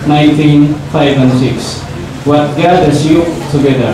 19:5 and 6. What gathers you together?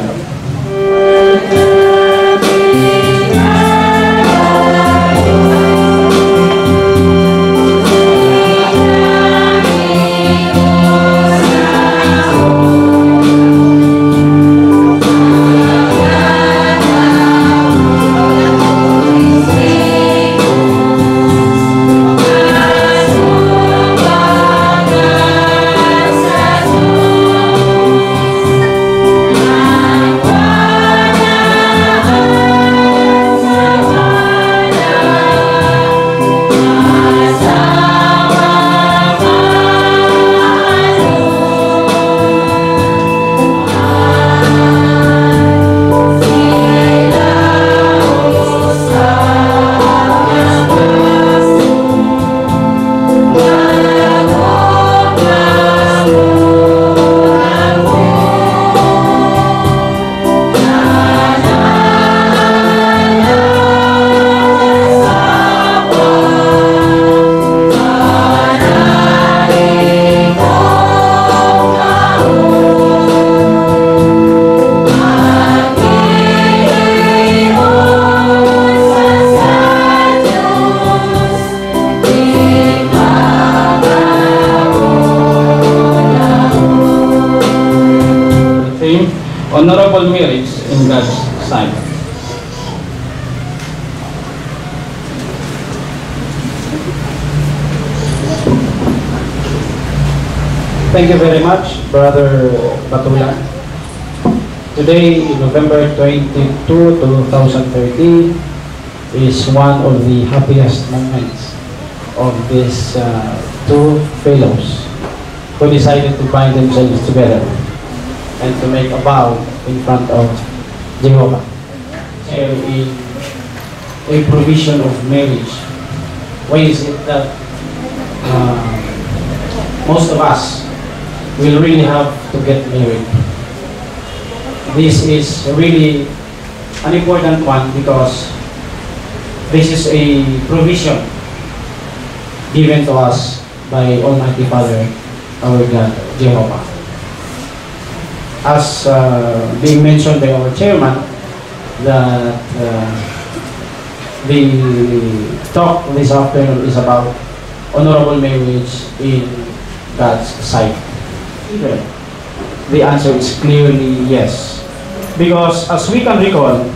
Honorable marriage in God's sight. Thank you very much, Brother Batula. Today, November 22, 2013, is one of the happiest moments of these two fellows who decided to bind themselves together and to make a vow in front of Jehovah. In a provision of marriage, why is it that most of us will really have to get married? This is really an important one because this is a provision given to us by Almighty Father, our God, Jehovah. As being mentioned by our chairman, that the talk this afternoon is about honorable marriage in God's sight. The answer is clearly yes. Because as we can recall,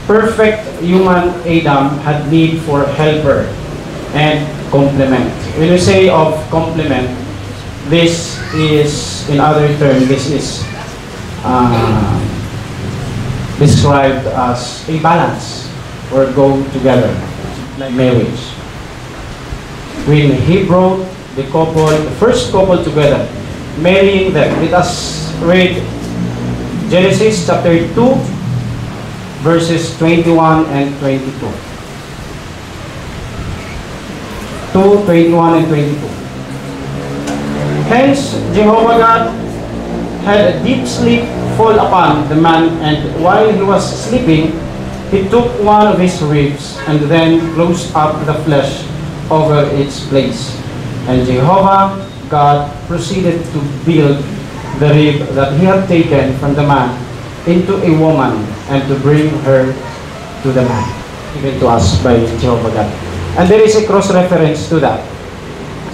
perfect human Adam had need for helper and complement. When we say of complement, this is, in other terms, this is described as a balance or go together, like marriage. When he brought the couple, the first couple together, marrying them. Let us read Genesis chapter 2, verses 21 and 22. 2, 21 and 22. Hence, Jehovah God had a deep sleep fall upon the man, and while he was sleeping, he took one of his ribs and then closed up the flesh over its place. And Jehovah God proceeded to build the rib that he had taken from the man into a woman and to bring her to the man, given to us by Jehovah God. And there is a cross-reference to that,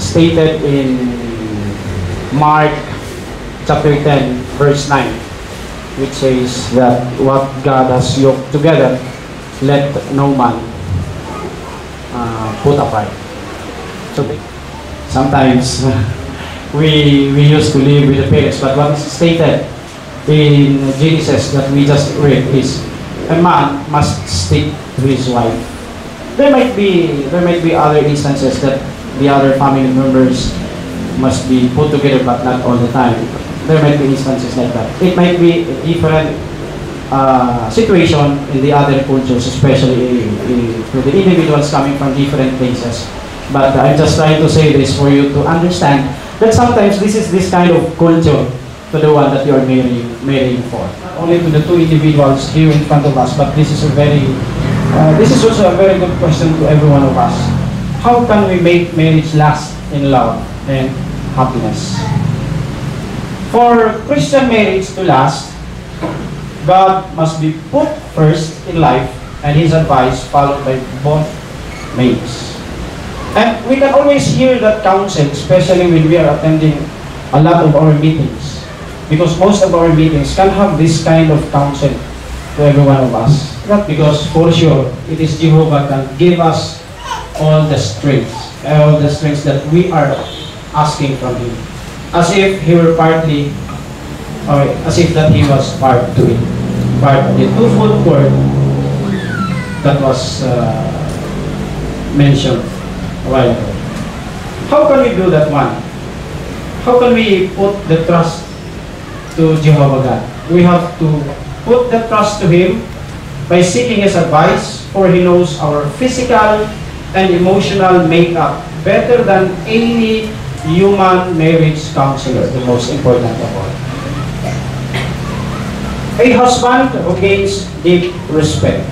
stated in Mark chapter 10, verse 9, which says that what God has yoked together, let no man put apart. So sometimes we used to live with the parents, but what is stated in Genesis that we just read is a man must stick to his wife. There might be other instances that the other family members must be put together, but not all the time. There might be instances like that. It might be a different situation in the other cultures, especially for the individuals coming from different places. But I'm just trying to say this for you to understand that sometimes this is this kind of culture to the one that you are marrying for. Not only to the two individuals here in front of us, but this is also a very good question to every one of us. How can we make marriage last in love and happiness? For Christian marriage to last, God must be put first in life and His advice followed by both mates. And we can always hear that counsel, especially when we are attending a lot of our meetings. Because most of our meetings can have this kind of counsel to every one of us. Not because for sure it is Jehovah can give us all the strengths that we are asking from Him. As if He were partly, or as if that He was part to it. Part of the twofold word that was mentioned a while ago. How can we do that one? How can we put the trust to Jehovah God? We have to put the trust to Him by seeking His advice, for He knows our physical and emotional makeup better than any human marriage counselor, the most important of all. A husband who gains deep respect.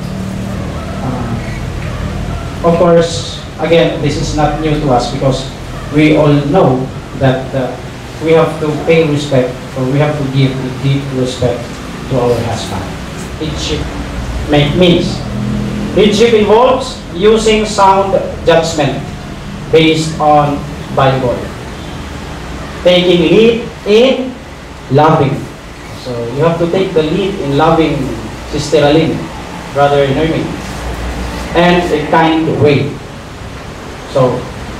Of course, again, this is not new to us because we all know that we have to pay respect, or we have to give deep respect to our husband. Headship means headship involves using sound judgment based on Bible, taking lead in loving. So you have to take the lead in loving Sister Ralen, Brother Nermina, and a kind way. So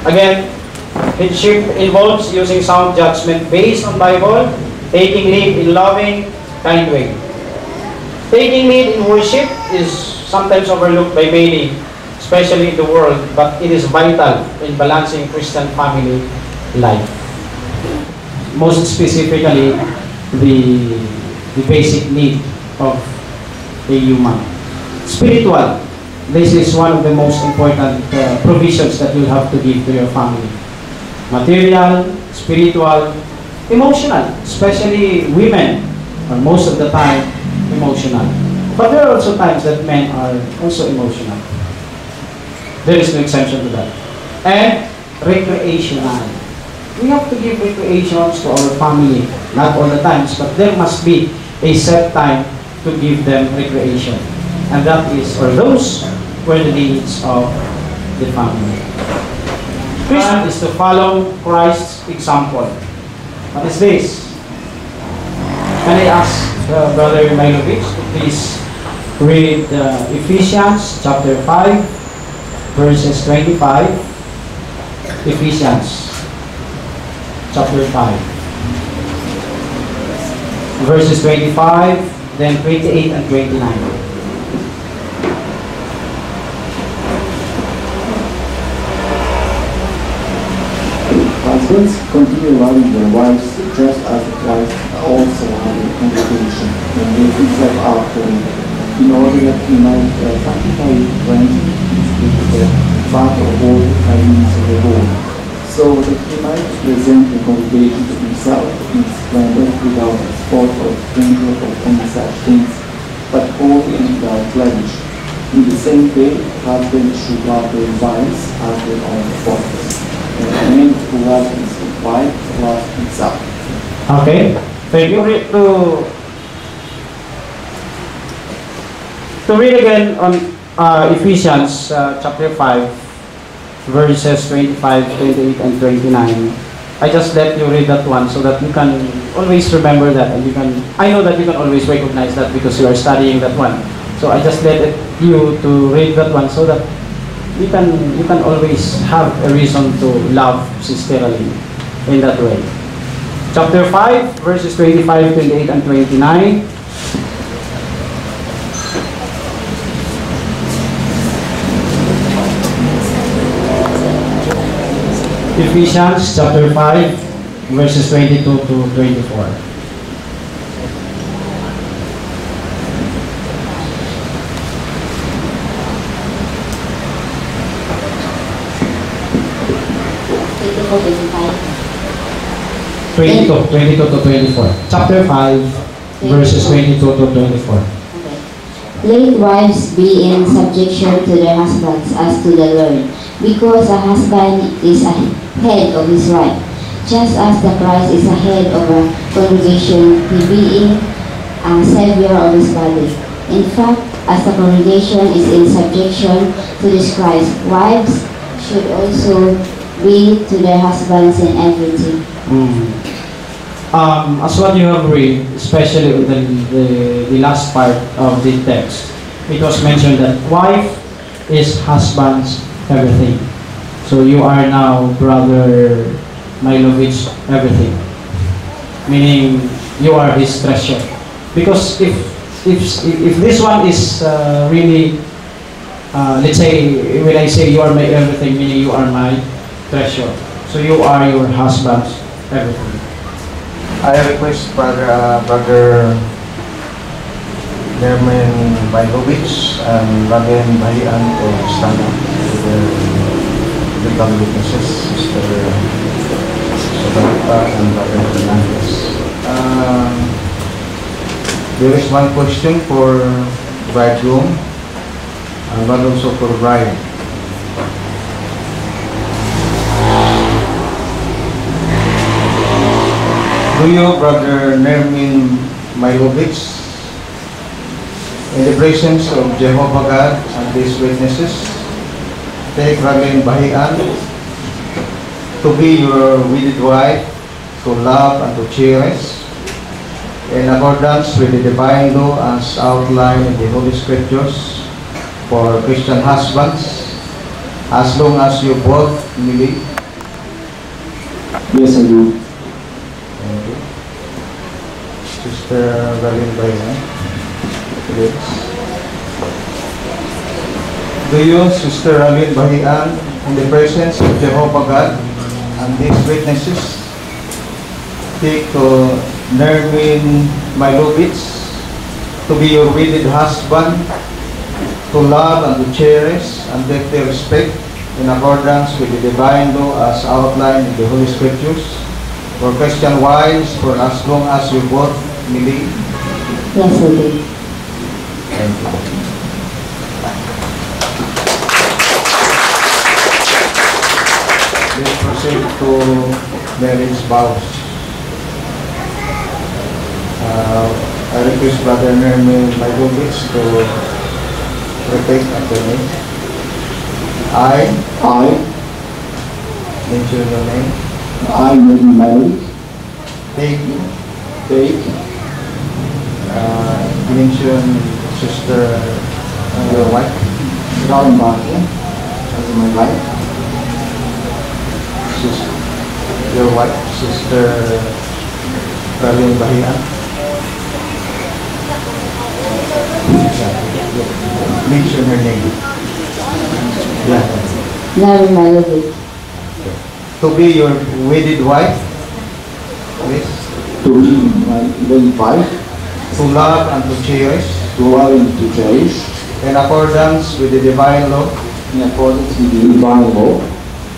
again, headship involves using sound judgment based on Bible, taking lead in loving, kind way. Taking lead in worship is sometimes overlooked by many, especially in the world, but it is vital in balancing Christian family life. Most specifically, the basic need of a human. Spiritual. This is one of the most important provisions that you have to give to your family. Material, spiritual, emotional, especially women are most of the time emotional. But there are also times that men are also emotional. There is no exception to that. And recreational. We have to give recreations to our family, not all the times, but there must be a set time to give them recreation. And that is, or those were the needs of the family. Christian is to follow Christ's example. What is this? Can I ask Brother Majlovic to please read Ephesians chapter 5, verses 25. Ephesians chapter 5, verses 25, then 28 and 29. Husbands, continue loving their wives just as Christ also loved the congregation and gave Himself up for it, in order that He might sanctify it, cleansing it with the bath of all by means of the Lord, so that He might present the congregation to Himself in splendor, without spot or wrinkle or any such things, but holy and without blemish. In the same way, husbands should love their wives as their own bodies. And the man who loves his wife loves himself. Okay. Thank you. To read again on Ephesians chapter 5, verses 25, 28, and 29. I just let you read that one so that you can always remember that, and you can. I know that you can always recognize that because you are studying that one. So I just let you to read that one so that you can always have a reason to love Sister Ralen in that way. Chapter 5, verses 25, 28, and 29. Ephesians chapter 5, verses 22 to 24. Okay. 22 to 24. Chapter 5, verses 22 to 24. Okay. Let wives be in subjection to their husbands as to the Lord, because a husband is a head of his wife, just as the Christ is the head of a congregation, he being a Savior of his body. In fact, as the congregation is in subjection to this Christ, wives should also be to their husbands in everything. As what you have read, especially the last part of the text, it was mentioned that wife is husband's everything. So you are now Brother Majlovic everything, meaning you are his treasure. Because if this one is really, let's say, when I say you are my everything, meaning you are my treasure. So you are your husband's everything. I request Brother Nermina Majlovic and Ralen Bahian to stand up to the legal witnesses, Sister Svjedoka and Brother Hernandez. There is one question for bridegroom and one also for bride. Do you, Brother Nermina Majlovic, in the presence of Jehovah God and these witnesses, take Ralen Bahian to be your wedded wife, to love and to cherish, in accordance with the divine law as outlined in the Holy Scriptures for Christian husbands, as long as you both believe? Yes, I do. Thank you. Sister Ralen Bahian. Do you, Sister Ralen Bahian, in the presence of Jehovah God and these witnesses, take to Nermina Majlovic to be your wedded husband, to love and to cherish and deeply respect, in accordance with the divine law as outlined in the Holy Scriptures, for Christian wives, for as long as you both believe? Yes, I do. Thank you. Let's proceed to marriage vows. I request Brother Nermina Majlovic to repeat after me. I mention your name. I, Nermina Majlovic, Take mention Sister your wife. Ralen Bahian as my wife. Your wife, Sister Ralen Bahian. Mention her name. Yeah. Nermina Majlovic, To be your wedded wife, please. To be my wedded wife, To love and to cherish, to love and to cherish, in accordance with the divine law, in accordance with the divine law,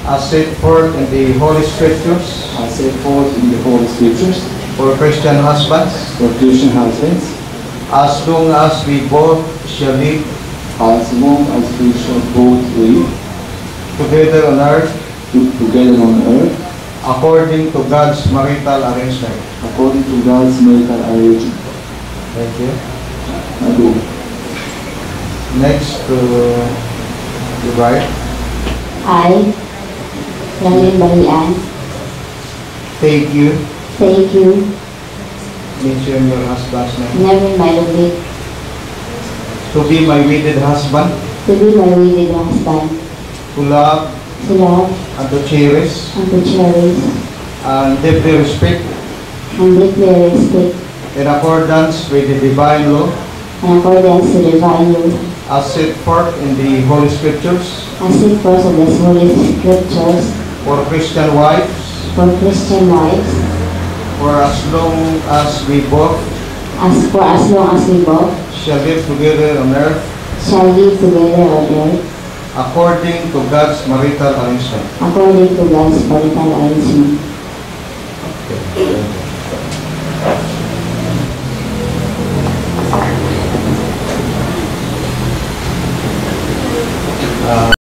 as set forth in the Holy Scriptures, as set forth in the Holy Scriptures, for Christian husbands, for Christian husbands, as long as we both shall live as long as we shall both live together on earth, together on earth, according to God's marital arrangement. according to God's marital arrangement. Thank you. I do. Next to the bride. I, Ralen Bahian, Thank you. thank you, Mention your husband's name. Nermina Majlovic, To be my wedded husband, to be my wedded husband, to love to love and to cherish and to cherish and deeply respect, and deeply respect, in accordance with the divine law, in accordance to the divine law, as set forth in the Holy Scriptures, as set forth of the Holy Scriptures, for Christian wives, for Christian wives, for as long as we both as long as we both shall live together on earth, shall live together on earth, according to God's marital arrangement. according to God's marital arrangement. Okay.